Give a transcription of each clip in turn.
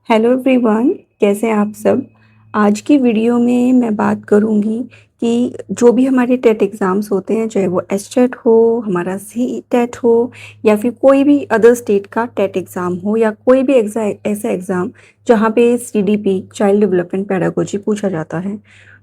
Hello everyone, कैसे हैं आप सब। आज की वीडियो में मैं बात करूंगी कि जो भी हमारे टेट एग्ज़ाम्स होते हैं, चाहे वो एचटेट हो, हमारा सीटेट हो, या फिर कोई भी अदर स्टेट का टेट एग्ज़ाम हो, या कोई भी ऐसा एग्ज़ाम जहाँ पे सीडीपी चाइल्ड डेवलपमेंट पेडागोजी पूछा जाता है।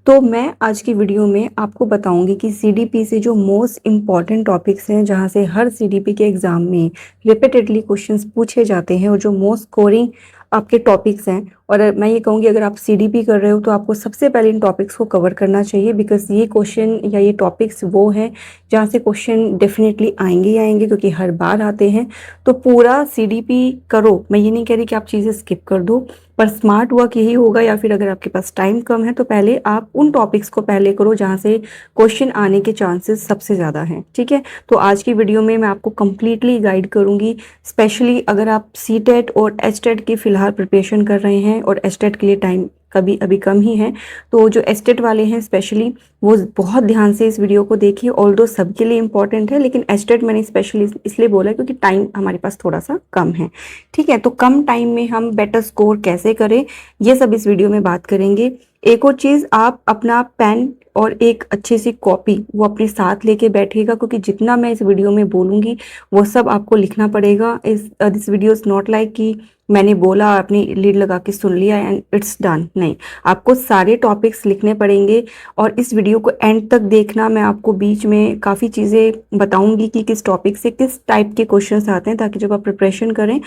तो मैं आज की वीडियो में आपको बताऊंगी कि सीडीपी से जो मोस्ट इम्पॉर्टेंट टॉपिक्स हैं, जहाँ से हर सीडीपी के एग्ज़ाम में रिपीटेडली क्वेश्चंस पूछे जाते हैं, और जो मोस्ट स्कोरिंग आपके टॉपिक्स हैं। और मैं ये कहूँगी, अगर आप सीडीपी कर रहे हो तो आपको सबसे पहले इन टॉपिक्स को कवर करना चाहिए, बिकॉज ये क्वेश्चन या ये टॉपिक्स वो हैं जहाँ से क्वेश्चन डेफिनेटली आएंगे ही आएंगे, क्योंकि हर बार आते हैं। तो पूरा सीडीपी करो, मैं ये नहीं कह रही कि आप चीज़ें स्किप कर दो, पर स्मार्ट वर्क यही होगा, या फिर अगर आपके पास टाइम कम है तो पहले आप उन टॉपिक्स को पहले करो जहाँ से क्वेश्चन आने के चांसेस सबसे ज़्यादा हैं। ठीक है, तो आज की वीडियो में मैं आपको कंप्लीटली गाइड करूँगी। स्पेशली अगर आप सीटेट और एचटेट की फ़िलहाल प्रिपरेशन कर रहे हैं, और एचटेट के लिए टाइम कभी अभी कम ही है, तो जो एचटेट वाले हैं स्पेशली वो बहुत ध्यान से इस वीडियो को देखिए। ऑल्दो सबके लिए इम्पॉर्टेंट है, लेकिन एचटेट मैंने स्पेशली इसलिए बोला क्योंकि टाइम हमारे पास थोड़ा सा कम है। ठीक है, तो कम टाइम में हम बेटर स्कोर कैसे करें, ये सब इस वीडियो में बात करेंगे। एक और चीज़, आप अपना पेन और एक अच्छी सी कॉपी वो अपने साथ लेके बैठिएगा, क्योंकि जितना मैं इस वीडियो में बोलूँगी वो सब आपको लिखना पड़ेगा। This video is not like कि मैंने बोला अपनी लीड लगा के सुन लिया एंड इट्स डन, नहीं, आपको सारे टॉपिक्स लिखने पड़ेंगे। और इस वीडियो को एंड तक देखना, मैं आपको बीच में काफ़ी चीज़ें बताऊंगी कि किस टॉपिक से किस टाइप के क्वेश्चंस आते हैं, ताकि जब आप प्रिपरेशन करें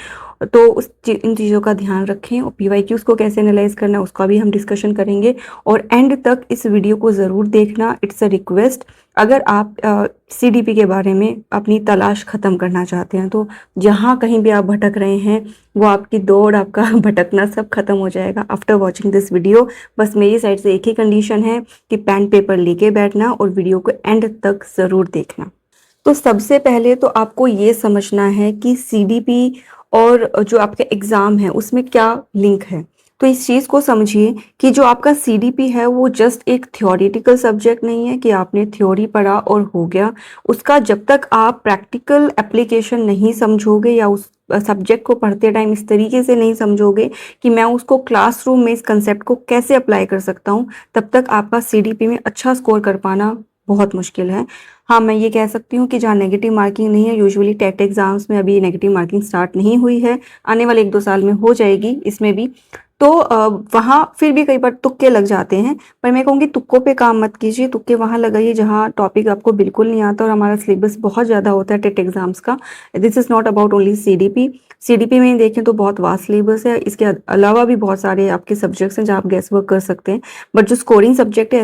तो इन चीज़ों का ध्यान रखें। और पीवाईक्यूज़ को कैसे एनालाइज करना है उसका भी हम डिस्कशन करेंगे, और एंड तक इस वीडियो को ज़रूर देखना, इट्स अ रिक्वेस्ट। अगर आप सीडीपी के बारे में अपनी तलाश ख़त्म करना चाहते हैं, तो जहाँ कहीं भी आप भटक रहे हैं, वो आपकी दौड़, आपका भटकना सब खत्म हो जाएगा आफ्टर वॉचिंग दिस वीडियो। बस मेरी साइड से एक ही कंडीशन है कि पेन पेपर लेके बैठना और वीडियो को एंड तक ज़रूर देखना। तो सबसे पहले तो आपको ये समझना है कि सीडीपी और जो आपका एग्ज़ाम है उसमें क्या लिंक है। तो इस चीज़ को समझिए कि जो आपका सीडीपी है वो जस्ट एक थ्योरेटिकल सब्जेक्ट नहीं है कि आपने थ्योरी पढ़ा और हो गया। उसका जब तक आप प्रैक्टिकल एप्लीकेशन नहीं समझोगे, या उस सब्जेक्ट को पढ़ते टाइम इस तरीके से नहीं समझोगे कि मैं उसको क्लासरूम में इस कंसेप्ट को कैसे अप्लाई कर सकता हूँ, तब तक आपका सीडीपी में अच्छा स्कोर कर पाना बहुत मुश्किल है। हाँ, मैं ये कह सकती हूँ कि जहाँ नेगेटिव मार्किंग नहीं है, यूजुअली टेट एग्जाम्स में अभी नेगेटिव मार्किंग स्टार्ट नहीं हुई है, आने वाले 1-2 साल में हो जाएगी इसमें भी। तो वहाँ फिर भी कई बार तुक्के लग जाते हैं, पर मैं कहूँगी तुक्कों पे काम मत कीजिए। तुक्के वहाँ लगाइए जहाँ टॉपिक आपको बिल्कुल नहीं आता, और हमारा सिलेबस बहुत ज़्यादा होता है टेट एग्जाम्स का। This is not about only CDP. CDP में देखें तो बहुत वास्ट सिलेबस है, इसके अलावा भी बहुत सारे आपके सब्जेक्ट्स हैं जहाँ आप गैस वर्क कर सकते हैं, बट जो स्कोरिंग सब्जेक्ट है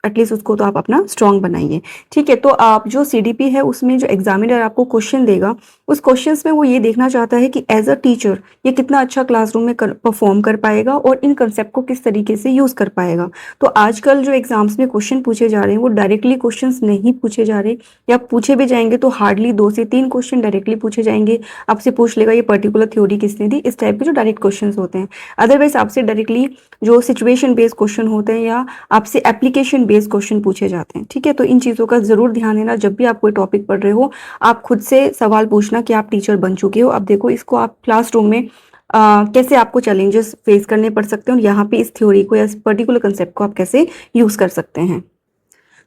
एटलीस्ट उसको तो आप अपना स्ट्रॉन्ग बनाइए। ठीक है, तो आप जो सीडीपी है उसमें जो एग्जामिनर आपको क्वेश्चन देगा, उस क्वेश्चंस में वो ये देखना चाहता है कि एज अ टीचर ये कितना अच्छा क्लासरूम में परफॉर्म कर पाएगा, और इन कंसेप्ट को किस तरीके से यूज़ कर पाएगा। तो आजकल जो एग्जाम्स में क्वेश्चन पूछे जा रहे हैं वो डायरेक्टली क्वेश्चंस नहीं पूछे जा रहे, या पूछे भी जाएंगे तो हार्डली 2 से 3 क्वेश्चन डायरेक्टली पूछे जाएंगे। आपसे पूछ लेगा ये पर्टिकुलर थ्योरी किसने दी, इस टाइप के जो डायरेक्ट क्वेश्चन होते हैं। अदरवाइज आपसे डायरेक्टली जो सिचुएशन बेस्ड क्वेश्चन होते हैं, या आपसे एप्लीकेशन बेस्ड क्वेश्चन पूछे जाते हैं। ठीक है, तो इन चीज़ों का ज़रूर ध्यान देना। जब भी आप कोई टॉपिक पढ़ रहे हो, आप खुद से सवाल पूछना कि आप टीचर बन चुके हो, अब देखो इसको आप क्लासरूम में कैसे आपको चैलेंजेस फेस करने पड़ सकते हैं, और यहाँ पे इस थ्योरी को या इस पर्टिकुलर कंसेप्ट को आप कैसे यूज़ कर सकते हैं।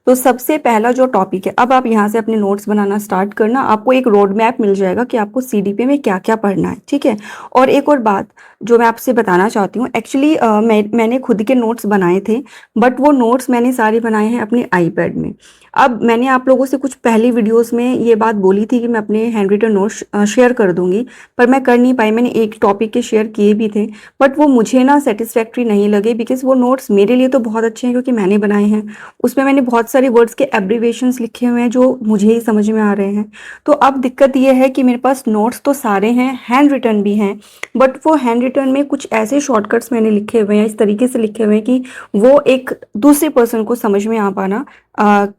तो सबसे पहला जो टॉपिक है, अब आप यहाँ से अपने नोट्स बनाना स्टार्ट करना। आपको एक रोड मैप मिल जाएगा कि आपको सीडीपी में क्या क्या पढ़ना है। ठीक है, और एक और बात जो मैं आपसे बताना चाहती हूँ, एक्चुअली मैंने खुद के नोट्स बनाए थे, बट वो नोट्स मैंने सारे बनाए हैं अपने आईपैड में। अब मैंने आप लोगों से कुछ पहली वीडियोस में ये बात बोली थी कि मैं अपने हैंड रिटन नोट्स शेयर कर दूंगी, पर मैं कर नहीं पाई। मैंने एक टॉपिक के शेयर किए भी थे, बट वो मुझे ना सेटिस्फैक्ट्री नहीं लगे, बिकॉज वो नोट्स मेरे लिए तो बहुत अच्छे हैं क्योंकि मैंने बनाए हैं। उसमें मैंने बहुत सारे वर्ड्स के एब्रीवेशंस लिखे हुए हैं जो मुझे ही समझ में आ रहे हैं। तो अब दिक्कत ये है कि मेरे पास नोट्स तो सारे हैं, हैंड रिटन भी हैं, बट वो हैंड रिटन में कुछ ऐसे शॉर्टकट्स मैंने लिखे हुए हैं, इस तरीके से लिखे हुए हैं कि वो एक दूसरे पर्सन को समझ में आ पाना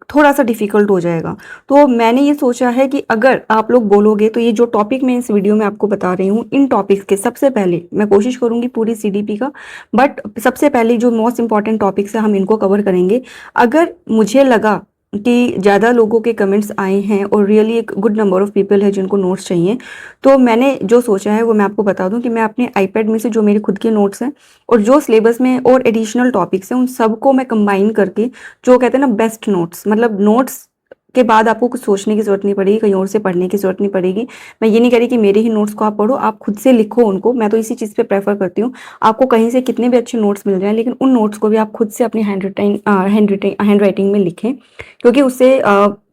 थोड़ा सा डिफिकल्ट हो जाएगा। तो मैंने ये सोचा है कि अगर आप लोग बोलोगे तो ये जो टॉपिक मैं इस वीडियो में आपको बता रही हूँ, इन टॉपिक्स के सबसे पहले मैं कोशिश करूँगी पूरी सीडीपी का, बट सबसे पहले जो मोस्ट इंपॉर्टेंट टॉपिक्स है हम इनको कवर करेंगे। अगर मुझे लगा कि ज़्यादा लोगों के कमेंट्स आए हैं और रियली एक गुड नंबर ऑफ़ पीपल है जिनको नोट्स चाहिए। तो मैंने जो सोचा है वो मैं आपको बता दूं कि मैं अपने आईपैड में से जो मेरे खुद के नोट्स हैं और जो सिलेबस में और एडिशनल टॉपिक्स हैं उन सबको मैं कंबाइन करके, जो कहते हैं ना बेस्ट नोट्स, मतलब नोट्स के बाद आपको कुछ सोचने की ज़रूरत नहीं पड़ेगी, कहीं और से पढ़ने की ज़रूरत नहीं पड़ेगी। मैं ये नहीं कह रही कि मेरे ही नोट्स को आप पढ़ो, आप खुद से लिखो उनको। मैं तो इसी चीज़ पे प्रेफर करती हूँ। आपको कहीं से कितने भी अच्छे नोट्स मिल जाएं, लेकिन उन नोट्स को भी आप खुद से अपनी हैंड राइटिंग में लिखें, क्योंकि उससे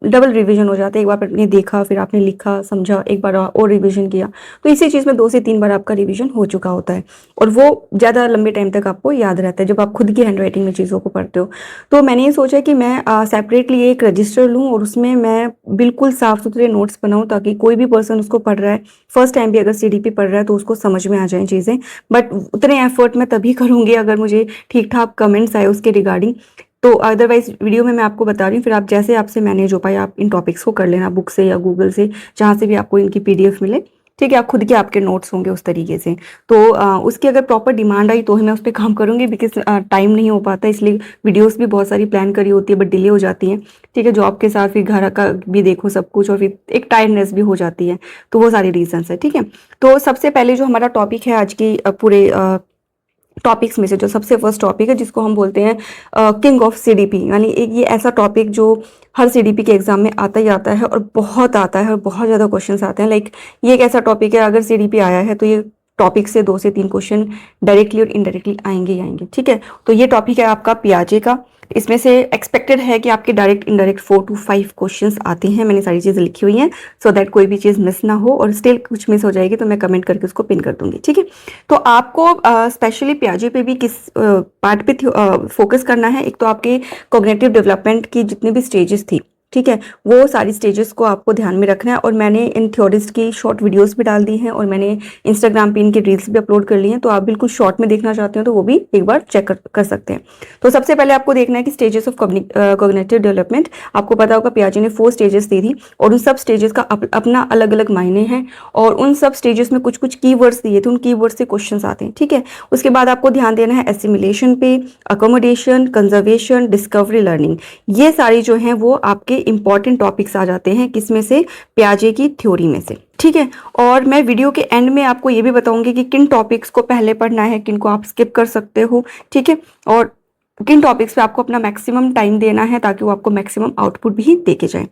डबल रिवीजन हो जाता है। एक बार आपने देखा, फिर आपने लिखा, समझा, एक बार और रिवीजन किया, तो इसी चीज़ में 2 से 3 बार आपका रिवीजन हो चुका होता है और वो ज़्यादा लंबे टाइम तक आपको याद रहता है जब आप खुद की हैंड राइटिंग में चीज़ों को पढ़ते हो। तो मैंने ये सोचा कि मैं सेपरेटली एक रजिस्टर लूँ और उसमें मैं बिल्कुल साफ सुथरे नोट्स बनाऊँ, ताकि कोई भी पर्सन उसको पढ़ रहा है, फर्स्ट टाइम भी अगर सीडीपी पढ़ रहा है तो उसको समझ में आ जाए चीज़ें। बट उतने एफर्ट मैं तभी करूँगी अगर मुझे ठीक ठाक कमेंट्स आए उसके रिगार्डिंग। तो अदरवाइज वीडियो में मैं आपको बता रही हूँ, फिर आप जैसे आपसे मैनेज हो पाए आप इन टॉपिक्स को कर लेना, बुक से या गूगल से, जहाँ से भी आपको इनकी पीडीएफ मिले। ठीक है, आप खुद के आपके नोट्स होंगे उस तरीके से। तो उसकी अगर प्रॉपर डिमांड आई तो ही मैं उस पर काम करूँगी, बिकॉज टाइम नहीं हो पाता, इसलिए वीडियोस भी बहुत सारी प्लान करी होती है बट डिले हो जाती हैं। ठीक है, जॉब के साथ फिर घर का भी देखो सब कुछ, और फिर एक टायर्डनेस भी हो जाती है, तो वो सारी रीजंस है। ठीक है, तो सबसे पहले जो हमारा टॉपिक है आज की पूरे टॉपिक्स में से, जो सबसे फर्स्ट टॉपिक है जिसको हम बोलते हैं किंग ऑफ सीडीपी, यानी एक ये ऐसा टॉपिक जो हर सीडीपी के एग्जाम में आता ही आता है और बहुत आता है और बहुत ज़्यादा क्वेश्चंस आते हैं। लाइक ये एक ऐसा टॉपिक है, अगर सीडीपी आया है तो ये टॉपिक से 2 से 3 क्वेश्चन डायरेक्टली और इनडायरेक्टली आएंगे ही आएंगे। ठीक है, तो ये टॉपिक है आपका पियाजे का। इसमें से एक्सपेक्टेड है कि आपके डायरेक्ट इनडायरेक्ट 4 to 5 क्वेश्चंस आते हैं। मैंने सारी चीज़ें लिखी हुई हैं सो दैट कोई भी चीज़ मिस ना हो, और स्टिल कुछ मिस हो जाएगी तो मैं कमेंट करके उसको पिन कर दूंगी। ठीक है, तो आपको स्पेशली पियाजे पे भी किस पार्ट पे फोकस करना है। एक तो आपके कॉग्निटिव डेवलपमेंट की जितनी भी स्टेजेस थी, ठीक है, वो सारी स्टेजेस को आपको ध्यान में रखना है। और मैंने इन थ्योरीज की शॉर्ट वीडियोस भी डाल दी हैं और मैंने इंस्टाग्राम पे इनकी रील्स भी अपलोड कर ली हैं, तो आप बिल्कुल शॉर्ट में देखना चाहते हो तो वो भी एक बार चेक कर सकते हैं। तो सबसे पहले आपको देखना है कि स्टेजेस ऑफ कॉग्निटिव डेवलपमेंट। आपको पता होगा पियाजे ने 4 स्टेजेस दी थी और उन सब स्टेजेस का अपना अलग अलग मायने हैं, और उन सब स्टेजेस में कुछ कुछ कीवर्ड्स दिए थे, उन कीवर्ड्स से क्वेश्चंस आते हैं। ठीक है, उसके बाद आपको ध्यान देना है एसिमिलेशन पे, अकोमोडेशन, कंजर्वेशन, डिस्कवरी, लर्निंग। ये सारी जो हैं वो आपके इंपॉर्टेंट टॉपिक्स आ जाते हैं, किसमें से, पियाजे की थ्योरी में से। ठीक है, और मैं वीडियो के एंड में आपको ये भी बताऊंगी कि किन टॉपिक्स को पहले पढ़ना है, किन को आप स्किप कर सकते हो। ठीक है, और किन टॉपिक्स पे आपको अपना मैक्सिमम टाइम देना है ताकि वो आपको मैक्सिमम आउटपुट भी दे के जाए।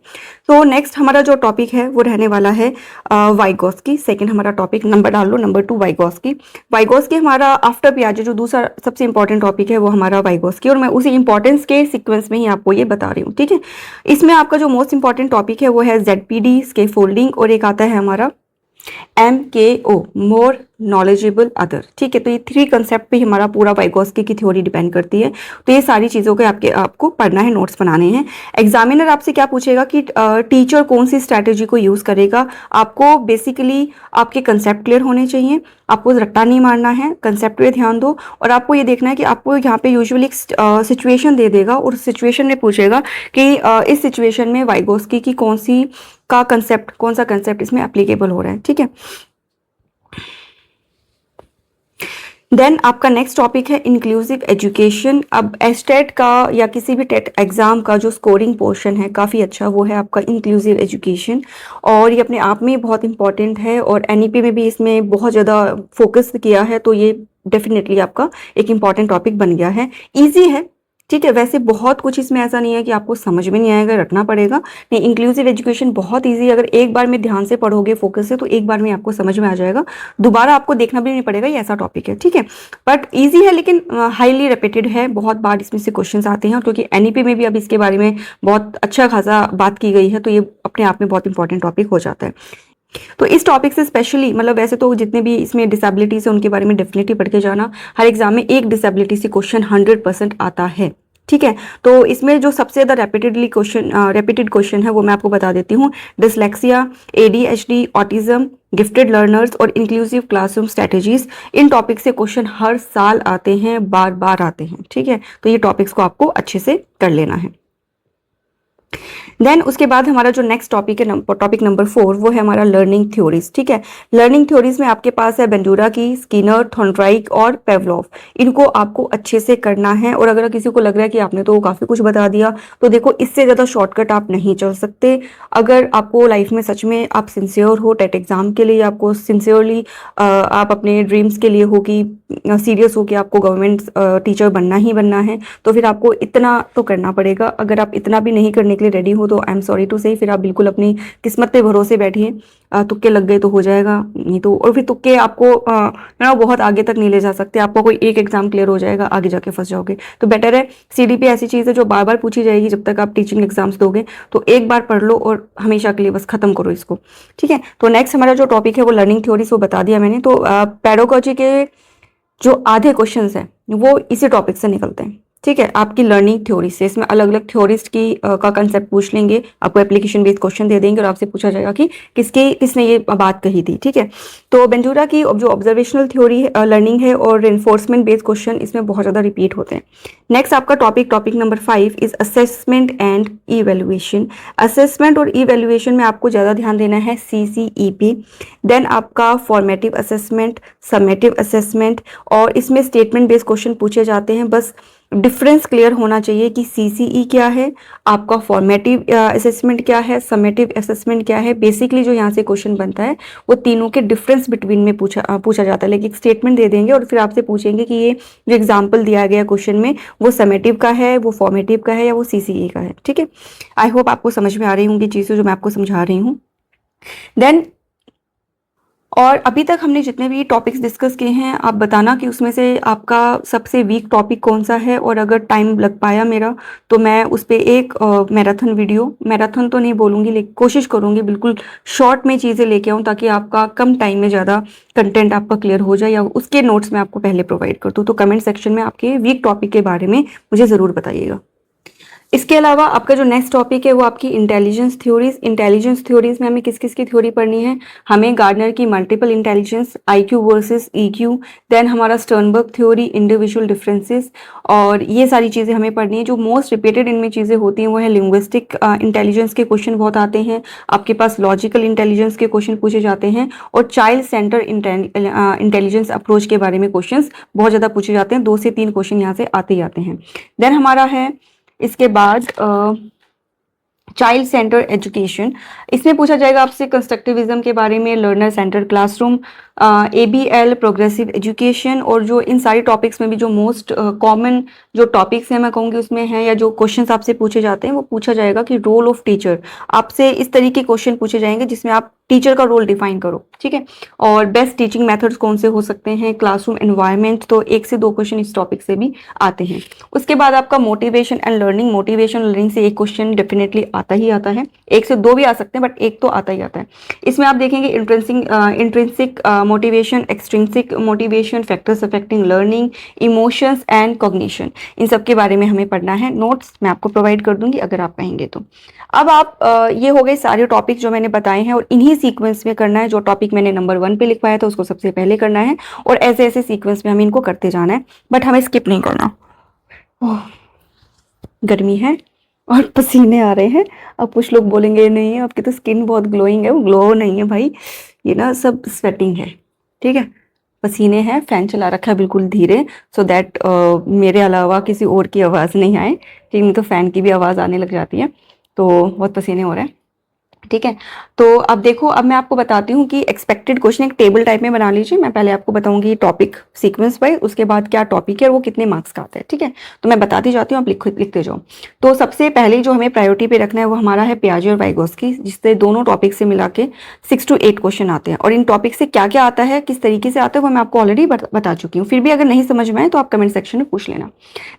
तो नेक्स्ट हमारा जो टॉपिक है वो रहने वाला है वाइगोस्की। सेकंड हमारा टॉपिक, नंबर डाल लो, नंबर 2 वाइगोस्की। वाइगोस्की हमारा आफ्टर पियाजे जो दूसरा सबसे इंपॉर्टेंट टॉपिक है वो हमारा वाइगोस्की, और मैं उसी इंपॉर्टेंस के सीक्वेंस में ही आपको ये बता रही हूँ। ठीक है, इसमें आपका जो मोस्ट इंपॉर्टेंट टॉपिक है वो है जेडपीडी, स्केफोल्डिंग, और एक आता है हमारा MKO, मोर नॉलेजेबल अदर। ठीक है, तो ये 3 कंसेप्ट पे हमारा पूरा वाइगोस्की की थ्योरी डिपेंड करती है। तो ये सारी चीज़ों के आपको पढ़ना है, नोट्स बनाने हैं। एग्जामिनर आपसे क्या पूछेगा कि टीचर कौन सी स्ट्रैटेजी को यूज़ करेगा। आपको बेसिकली आपके कंसेप्ट क्लियर होने चाहिए, आपको रट्टा नहीं मारना है, कंसेप्ट पे ध्यान दो, और आपको ये देखना है कि आपको यहाँ पे यूजुअली एक सिचुएशन दे देगा और सिचुएशन में पूछेगा कि इस सिचुएशन में वाइगोस्की की कौन सा कंसेप्ट इसमें एप्लीकेबल हो रहा है। ठीक है, देन आपका नेक्स्ट टॉपिक है इंक्लूसिव एजुकेशन। अब एस्टेट का या किसी भी टेट एग्जाम का जो स्कोरिंग पोर्शन है काफ़ी अच्छा, वो है आपका इंक्लूसिव एजुकेशन, और ये अपने आप में बहुत इंपॉर्टेंट है, और एनईपी में भी इसमें बहुत ज़्यादा फोकस किया है, तो ये डेफिनेटली आपका एक इंपॉर्टेंट टॉपिक बन गया है। ईजी है, ठीक है, वैसे बहुत कुछ इसमें ऐसा नहीं है कि आपको समझ में नहीं आएगा, रटना पड़ेगा। नहीं, इंक्लूसिव एजुकेशन बहुत इजी, अगर एक बार में ध्यान से पढ़ोगे फोकस से तो एक बार में आपको समझ में आ जाएगा, दोबारा आपको देखना भी नहीं पड़ेगा, ये ऐसा टॉपिक है। ठीक है, बट इजी है लेकिन हाईली रिपीटेड है, बहुत बार इसमें से क्वेश्चंस आते हैं, क्योंकि एनईपी में भी अब इसके बारे में बहुत अच्छा खासा बात की गई है, तो ये अपने आप में बहुत इंपॉर्टेंट टॉपिक हो जाता है। तो इस टॉपिक से स्पेशली, मतलब वैसे तो जितने भी इसमें डिसेबिलिटीज है उनके बारे में डेफिनेटली पढ़ के जाना, हर एग्जाम में एक डिसेबिलिटी से क्वेश्चन 100% आता है। ठीक है, तो इसमें जो सबसे ज़्यादा रेपिटेड क्वेश्चन है वो मैं आपको बता देती हूँ। Dyslexia, ADHD, autism, gifted learners और इंक्लूसिव क्लासरूम स्ट्रेटेजीज, इन टॉपिक से क्वेश्चन हर साल आते हैं, बार बार आते हैं। ठीक है, तो ये टॉपिक्स को आपको अच्छे से कर लेना है। देन उसके बाद हमारा जो नेक्स्ट टॉपिक है, टॉपिक नंबर 4, वो है हमारा लर्निंग थ्योरीज। ठीक है, लर्निंग थ्योरीज में आपके पास है बेंडूरा की, स्किनर, थॉर्नडाइक और पेवलोव। इनको आपको अच्छे से करना है। और अगर किसी को लग रहा है कि आपने तो काफ़ी कुछ बता दिया, तो देखो इससे ज़्यादा शॉर्टकट आप नहीं चल सकते। अगर आपको लाइफ में सच में आप सिंसियर हो, टेट एग्जाम के लिए आपको सिंसियरली आप अपने ड्रीम्स के लिए हो कि सीरियस हो कि आपको गवर्नमेंट टीचर बनना ही बनना है, तो फिर आपको इतना तो करना पड़ेगा। अगर आप इतना भी नहीं करने के लिए रेडी हो तो आई एम सॉरी टू से, फिर आप बिल्कुल अपनी किस्मत पे भरोसे बैठिए। तुक्के लग गए तो हो जाएगा, नहीं तो और फिर तुक्के आपको ना बहुत आगे तक नहीं ले जा सकते। आपको कोई एक एग्जाम क्लियर हो जाएगा, आगे जाके फंस जाओगे। तो बेटर है, सीडीपी ऐसी चीज़ है जो बार बार पूछी जाएगी जब तक आप टीचिंग एग्जाम्स दोगे, तो एक बार पढ़ लो और हमेशा के लिए बस खत्म करो इसको। ठीक है, तो नेक्स्ट हमारा जो टॉपिक है वो लर्निंग थ्योरीज, वो बता दिया मैंने। तो पेडागोजी के जो आधे क्वेश्चंस हैं वो इसी टॉपिक से निकलते हैं। ठीक है, आपकी लर्निंग थ्योरी से, इसमें अलग अलग थ्योरिस्ट की का कंसेप्ट पूछ लेंगे, आपको एप्लीकेशन बेस्ड क्वेश्चन दे देंगे और आपसे पूछा जाएगा कि किसने ये बात कही थी। ठीक है, तो बेंजूरा की जो ऑब्जर्वेशनल थ्योरी लर्निंग है और इन्फोर्समेंट बेस्ड क्वेश्चन इसमें बहुत ज़्यादा रिपीट होते हैं। नेक्स्ट आपका topic number 5 is assessment and evaluation. Assessment और इवेल्युएशन में आपको ज़्यादा ध्यान देना है CCEP। देन आपका फॉर्मेटिव असेसमेंट, समेटिव असेसमेंट, और इसमें स्टेटमेंट बेस्ड क्वेश्चन पूछे जाते हैं। बस डिफरेंस क्लियर होना चाहिए कि CCE क्या है, आपका फॉर्मेटिव असेसमेंट क्या है, समेटिव असेसमेंट क्या है। बेसिकली जो यहाँ से क्वेश्चन बनता है वो तीनों के डिफरेंस बिटवीन में पूछा जाता है। लेकिन एक स्टेटमेंट दे देंगे और फिर आपसे पूछेंगे कि ये जो एग्जाम्पल दिया गया क्वेश्चन में वो समेटिव का है, वो फॉर्मेटिव का है, या वो CCE का है। ठीक है, आई होप आपको समझ में आ रही होंगी चीज़ें जो मैं आपको समझा रही हूँ। देन और अभी तक हमने जितने भी टॉपिक्स डिस्कस किए हैं, आप बताना कि उसमें से आपका सबसे वीक टॉपिक कौन सा है। और अगर टाइम लग पाया मेरा तो मैं उस पर एक मैराथन तो नहीं बोलूँगी, लेकिन कोशिश करूँगी बिल्कुल शॉर्ट में चीज़ें लेके आऊँ, ताकि आपका कम टाइम में ज़्यादा कंटेंट आपका क्लियर हो जाए, या उसके नोट्स मैं आपको पहले प्रोवाइड कर दूँ। तो कमेंट सेक्शन में आपके वीक टॉपिक के बारे में मुझे ज़रूर बताइएगा। इसके अलावा आपका जो नेक्स्ट टॉपिक है वो आपकी इंटेलिजेंस थ्योरीज। इंटेलिजेंस थ्योरीज में हमें किस किस की थ्योरी पढ़नी है? हमें गार्डनर की multiple intelligence, IQ versus EQ, then हमारा स्टर्नबर्ग थ्योरी, इंडिविजुअल डिफरेंसेस, और ये सारी चीज़ें हमें पढ़नी है। जो मोस्ट रिपीटेड इनमें चीज़ें होती हैं वो है लिंग्विस्टिक इंटेलिजेंस के क्वेश्चन बहुत आते हैं, आपके पास लॉजिकल इंटेलिजेंस के क्वेश्चन पूछे जाते हैं, और चाइल्ड सेंटर इंटेलिजेंस अप्रोच के बारे में क्वेश्चन बहुत ज़्यादा पूछे जाते हैं। 2 से 3 क्वेश्चन यहाँ से आते ही आते हैं। देन हमारा है इसके बाद चाइल्ड सेंटर एजुकेशन। इसमें पूछा जाएगा आपसे कंस्ट्रक्टिविज्म के बारे में, learner centre classroom, ABL progressive education, और जो इन सारी टॉपिक्स में भी जो मोस्ट कॉमन जो टॉपिक्स हैं मैं कहूँगी उसमें है, या जो क्वेश्चंस आपसे पूछे जाते हैं वो पूछा जाएगा कि रोल ऑफ टीचर। आपसे इस तरीके के क्वेश्चन पूछे जाएंगे जिसमें आप टीचर का रोल डिफाइन करो। ठीक है, और बेस्ट टीचिंग मेथड्स कौन से हो सकते हैं, क्लासरूम एनवायरनमेंट, तो 1 से 2 क्वेश्चन इस टॉपिक से भी आते हैं। उसके बाद आपका motivation and learning. Motivation learning से एक क्वेश्चन डेफिनेटली आता ही आता है, 1 से 2 भी आ सकते हैं बट एक तो आता ही आता है। इसमें आप देखेंगे intrinsic motivation, extrinsic motivation, factors affecting learning, emotions and cognition, इन सब के बारे में हमें पढ़ना है। नोट्स मैं आपको प्रोवाइड कर दूंगी अगर आप कहेंगे तो। अब आप ये हो गए सारे टॉपिक जो मैंने बताए हैं, और इन्हीं सीक्वेंस में करना है। जो टॉपिक मैंने नंबर 1 पे लिखवाया था उसको सबसे पहले करना है, और ऐसे ऐसे सीक्वेंस में हमें इनको करते जाना है, बट हमें स्किप नहीं करना। गर्मी है और पसीने आ रहे हैं। अब कुछ लोग बोलेंगे नहीं आपकी तो स्किन बहुत ग्लोइंग है, वो ग्लो नहीं है भाई, ये ना सब स्वेटिंग है। ठीक है, पसीने हैं, फैन चला रखा है बिल्कुल धीरे, सो दैट मेरे अलावा किसी और की आवाज़ नहीं आए। ठीक, नहीं तो फ़ैन की भी आवाज़ आने लग जाती है, तो बहुत पसीने हो रहे हैं। ठीक है, तो अब देखो, अब मैं आपको बताती हूँ कि एक्सपेक्टेड क्वेश्चन एक टेबल टाइप में बना लीजिए। मैं पहले आपको बताऊंगी टॉपिक सीक्वेंस वाइज, उसके बाद क्या टॉपिक है और वो कितने मार्क्स का आता है। ठीक है, तो मैं बताती जाती हूँ, आप लिखते जाओ। तो सबसे पहले जो हमें प्रायोरिटी पे रखना है वो हमारा है पियाजे और वाइगोस्की, जिससे दोनों टॉपिक से मिला के 6 to 8 क्वेश्चन आते हैं। और इन टॉपिक से क्या क्या आता है, किस तरीके से आता है, वो मैं आपको ऑलरेडी बता चुकी हूँ। फिर भी अगर नहीं समझ में आए तो आप कमेंट सेक्शन में पूछ लेना।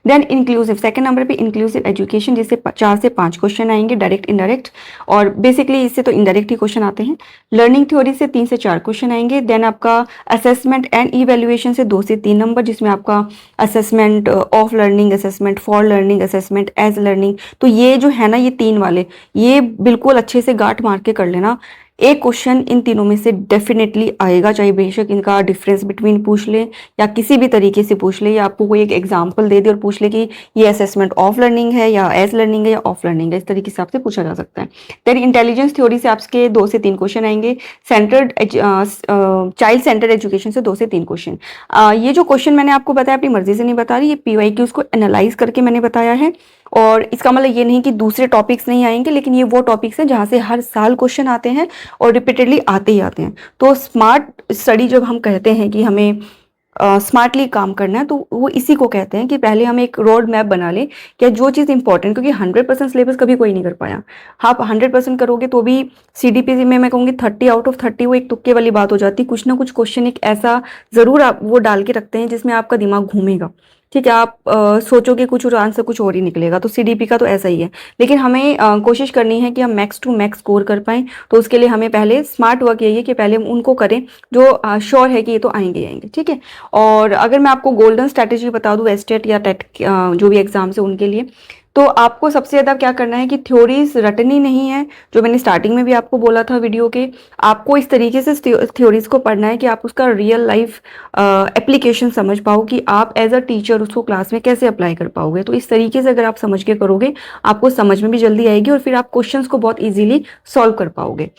देन इंक्लूसिव, सेकंड नंबर पे इंक्लूसिव एजुकेशन, जिससे 4 से 5 क्वेश्चन आएंगे, डायरेक्ट इनडायरेक्ट, और बेसिकली इससे तो इनडायरेक्ट ही क्वेश्चन आते हैं। लर्निंग थ्योरी से 3 से 4 क्वेश्चन आएंगे। देन आपका असेसमेंट एंड इवैल्यूएशन से 2 से 3 नंबर, जिसमें आपका assessment of learning, assessment for learning, assessment as learning. तो ये जो है ना, ये 3 वाले, ये बिल्कुल अच्छे से गांठ मार के कर लेना। एक क्वेश्चन इन तीनों में से डेफिनेटली आएगा, चाहे बेशक इनका डिफरेंस बिटवीन पूछ ले या किसी भी तरीके से पूछ ले, या आपको कोई एक एग्जांपल दे दे और पूछ ले कि ये असेसमेंट ऑफ लर्निंग है या एज लर्निंग है या ऑफ लर्निंग है, इस तरीके से आपसे पूछा जा सकता है। देन इंटेलिजेंस थ्योरी से आपके 2 से 3 क्वेश्चन आएंगे। सेंटर्ड चाइल्ड सेंटर्ड एजुकेशन से 2 से 3 क्वेश्चन। ये जो क्वेश्चन मैंने आपको बताया अपनी मर्जी से नहीं बता रही, ये PYQs को एनालाइज करके मैंने बताया है। और इसका मतलब ये नहीं कि दूसरे टॉपिक्स नहीं आएंगे, लेकिन ये वो टॉपिक्स हैं जहाँ से हर साल क्वेश्चन आते हैं और रिपीटेडली आते ही आते हैं। तो स्मार्ट स्टडी जब हम कहते हैं कि हमें स्मार्टली काम करना है, तो वो इसी को कहते हैं कि पहले हम एक रोड मैप बना लें कि जो चीज़ इंपॉर्टेंट, क्योंकि 100% सिलेबस कभी कोई नहीं कर पाया। आप 100% करोगे तो भी CDP में मैं कहूँगी 30 आउट ऑफ 30 वो एक तुक्के वाली बात हो जाती है। कुछ ना कुछ क्वेश्चन एक ऐसा ज़रूर आप वो डाल के रखते हैं जिसमें आपका दिमाग घूमेगा। ठीक है, आप सोचोगे कुछ और आंसर कुछ और ही निकलेगा। तो CDP का तो ऐसा ही है, लेकिन हमें कोशिश करनी है कि हम मैक्स टू मैक्स स्कोर कर पाएँ। तो उसके लिए हमें पहले स्मार्ट वर्क यही है कि पहले हम उनको करें जो श्योर है कि ये तो आएंगे ही आएंगे। ठीक है, और अगर मैं आपको गोल्डन स्ट्रैटेजी बता दूं एस्टेट या टेट जो भी एग्जाम्स है उनके लिए, तो आपको सबसे ज़्यादा क्या करना है कि थ्योरीज रटनी नहीं है, जो मैंने स्टार्टिंग में भी आपको बोला था वीडियो के। आपको इस तरीके से थ्योरीज को पढ़ना है कि आप उसका रियल लाइफ एप्लीकेशन समझ पाओ, कि आप एज अ टीचर उसको क्लास में कैसे अप्लाई कर पाओगे। तो इस तरीके से अगर आप समझ के करोगे, आपको समझ में भी जल्दी आएगी और फिर आप क्वेश्चंस को बहुत ईजिली सॉल्व कर पाओगे।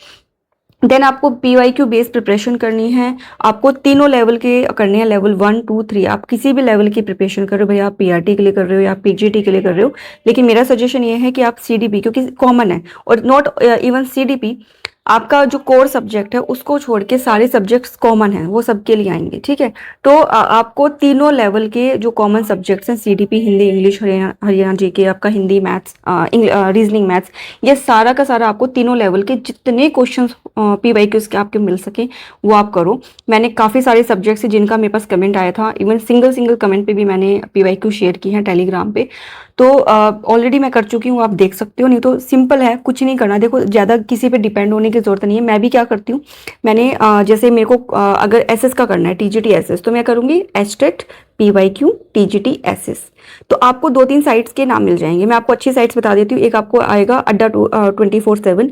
देन आपको PYQ बेस्ड प्रिपरेशन करनी है। आपको तीनों लेवल के करने हैं, लेवल 1, 2, 3। आप किसी भी लेवल की प्रिपरेशन कर रहे हो, भैया आप PRT के लिए कर रहे हो या आप PGT के लिए कर रहे हो, लेकिन मेरा सजेशन ये है कि आप CDP, क्योंकि कॉमन है, और नॉट इवन CDP, आपका जो कोर सब्जेक्ट है उसको छोड़ के सारे सब्जेक्ट्स कॉमन हैं, वो सबके लिए आएंगे। ठीक है, तो आपको तीनों लेवल के जो कॉमन सब्जेक्ट्स हैं, CDP, Hindi, English, Haryana GK, आपका हिंदी, मैथ्स, रीजनिंग, मैथ्स, ये सारा का सारा आपको तीनों लेवल के जितने क्वेश्चंस PYQs के आपके मिल सके वो आप करो। मैंने काफ़ी सारे सब्जेक्ट्स हैं जिनका मेरे पास कमेंट आया था, इवन सिंगल कमेंट पे भी मैंने PYQ शेयर की है टेलीग्राम पे। तो ऑलरेडी मैं कर चुकी हूँ, आप देख सकते हो। नहीं तो सिंपल है, कुछ नहीं करना। देखो, ज़्यादा किसी पे डिपेंड होने की ज़रूरत नहीं है। मैं भी क्या करती हूँ, मैंने जैसे मेरे को अगर SS का करना है, TGT SS, तो मैं करूँगी एस्टेट PYQ TGT SS। तो आपको 2-3 साइट्स के नाम मिल जाएंगे। मैं आपको अच्छी साइट्स बता देती हूँ। एक आपको आएगा अड्डा 24/7,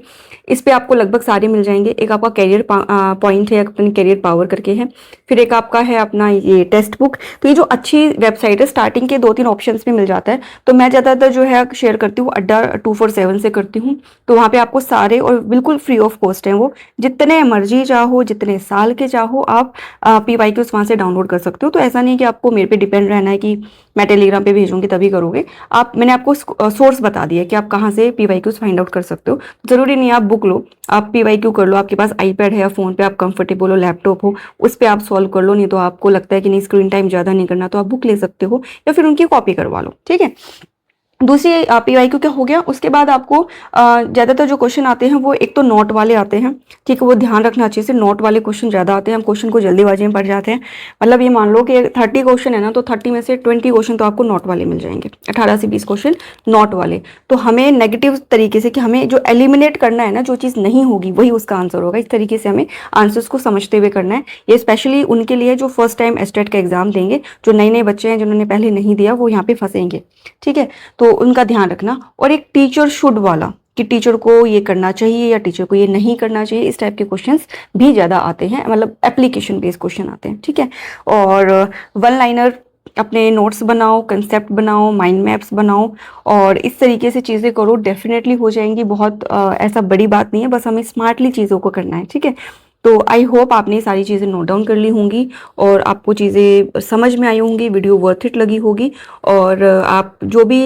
इस पे आपको लगभग सारे मिल जाएंगे। एक आपका कैरियर पॉइंट है, अपनी कैरियर पावर करके है। फिर एक आपका है अपना ये टेक्स्ट बुक। तो ये जो अच्छी वेबसाइट है, स्टार्टिंग के 2-3 ऑप्शंस में मिल जाता है। तो मैं ज़्यादातर जो है शेयर करती हूँ अड्डा 247 से करती हूँ। तो वहाँ पे आपको सारे, और बिल्कुल फ्री ऑफ कॉस्ट हैं वो, जितने मर्जी चाहो, जितने साल के चाहो, आप PYQs वहाँ से डाउनलोड कर सकते हो। तो ऐसा नहीं कि आपको मेरे पे डिपेंड रहना है कि मैं टेलीग्राम पे भेजूंगी तभी करोगे। मैंने आपको सोर्स बता दिया कि आप कहाँ से PYQs फाइंड आउट कर सकते हो। ज़रूरी नहीं है आप बुक लो, आप PYQ कर लो। आपके पास iPad है या फ़ोन पे आप कंफर्टेबल हो, लैपटॉप हो, उस पर आप सॉल्व कर लो। नहीं तो आपको लगता है कि नहीं, स्क्रीन टाइम ज़्यादा नहीं करना, तो आप बुक ले सकते हो या फिर उनकी कॉपी करवा लो। ठीक है, दूसरी PYQ क्या हो गया। उसके बाद आपको ज़्यादातर जो क्वेश्चन आते हैं वो एक तो नोट वाले आते हैं। ठीक है, वो ध्यान रखना चाहिए से, नोट वाले क्वेश्चन ज़्यादा आते हैं। हम क्वेश्चन को जल्दीबाजी में पढ़ जाते हैं। मतलब ये मान लो कि 30 क्वेश्चन है ना, तो 30 में से 20 क्वेश्चन तो आपको नोट वाले मिल जाएंगे, 18 से 20 क्वेश्चन नोट वाले। तो हमें नेगेटिव तरीके से, कि हमें जो एलिमिनेट करना है ना, जो चीज़ नहीं होगी वही उसका आंसर होगा, इस तरीके से हमें आंसर्स को समझते हुए करना है। ये स्पेशली उनके लिए जो फर्स्ट टाइम एस्टेट का एग्जाम देंगे, जो नए बच्चे हैं जिन्होंने पहले नहीं दिया, वो यहाँ पे फंसेंगे। ठीक है, तो उनका ध्यान रखना। और एक टीचर शुड वाला, कि टीचर को ये करना चाहिए या टीचर को ये नहीं करना चाहिए, इस टाइप के क्वेश्चंस भी ज़्यादा आते हैं। मतलब एप्लीकेशन बेस्ड क्वेश्चन आते हैं। ठीक है, और 1 लाइनर अपने नोट्स बनाओ, कंसेप्ट बनाओ, माइंड मैप्स बनाओ, और इस तरीके से चीज़ें करो, डेफिनेटली हो जाएंगी। बहुत ऐसा बड़ी बात नहीं है, बस हमें स्मार्टली चीज़ों को करना है। ठीक है, तो आई होप आपने ये सारी चीज़ें नोट डाउन कर ली होंगी और आपको चीज़ें समझ में आई होंगी, वीडियो वर्थ इट लगी होगी। और आप जो भी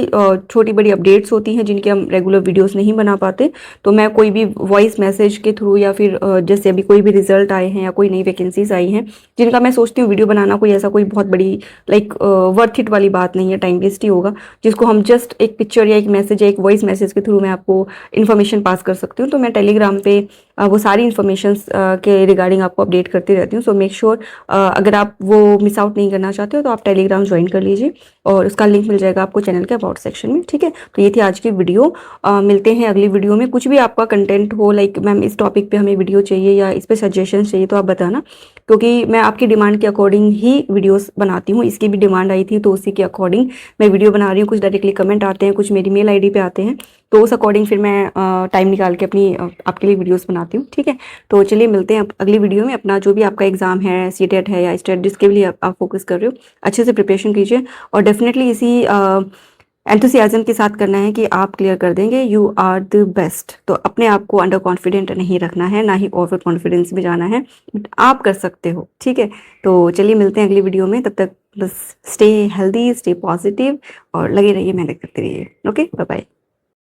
छोटी बड़ी अपडेट्स होती हैं जिनके हम रेगुलर वीडियोस नहीं बना पाते, तो मैं कोई भी वॉइस मैसेज के थ्रू, या फिर जैसे अभी कोई भी रिजल्ट आए हैं या कोई नई वैकेंसीज आई हैं जिनका मैं सोचती हूँ वीडियो बनाना कोई ऐसा कोई बहुत बड़ी वर्थ इट वाली बात नहीं है, टाइम वेस्ट ही होगा, जिसको हम जस्ट एक पिक्चर या एक मैसेज या एक वॉइस मैसेज के थ्रू मैं आपको इन्फॉर्मेशन पास कर सकती हूँ। तो मैं टेलीग्राम पे वो सारी इन्फॉर्मेशन के रिगार्डिंग आपको अपडेट करती रहती हूँ। सो मेक श्योर अगर आप वो मिस आउट नहीं करना चाहते हो तो आप टेलीग्राम ज्वाइन कर लीजिए, और उसका लिंक मिल जाएगा आपको चैनल के अबाउट सेक्शन में। ठीक है, तो ये थी आज की वीडियो। मिलते हैं अगली वीडियो में। कुछ भी आपका कंटेंट हो, लाइक मैम इस टॉपिक पे हमें वीडियो चाहिए या इस पे सजेशन चाहिए, तो आप बताना, क्योंकि मैं आपकी डिमांड के अकॉर्डिंग ही वीडियोस बनाती हूँ। इसकी भी डिमांड आई थी तो उसी के अकॉर्डिंग मैं वीडियो बना रही हूँ। कुछ डायरेक्टली कमेंट आते हैं, कुछ मेरी मेल ID पे आते हैं, तो उस अकॉर्डिंग फिर मैं टाइम निकाल के अपनी आपके लिए वीडियोस बनाती हूँ, ठीक है। तो चलिए मिलते हैं अगली वीडियो में। अपना जो भी आपका एग्ज़ाम है, सीटेट है या स्टेट, जिसके लिए आप फोकस कर रहे हो, अच्छे से प्रिपरेशन कीजिए और डेफिनेटली इसी एंथुसियाज्म के साथ करना है कि आप क्लियर कर देंगे। You are the best. तो अपने आप को अंडर कॉन्फिडेंट नहीं रखना है, ना ही ओवर कॉन्फिडेंस में जाना है, बट आप कर सकते हो, ठीक है। तो चलिए मिलते हैं अगली वीडियो में, तब तक बस स्टे हेल्दी, स्टे पॉजिटिव और लगे रहिए, मेहनत करते रहिए। Okay, bye bye.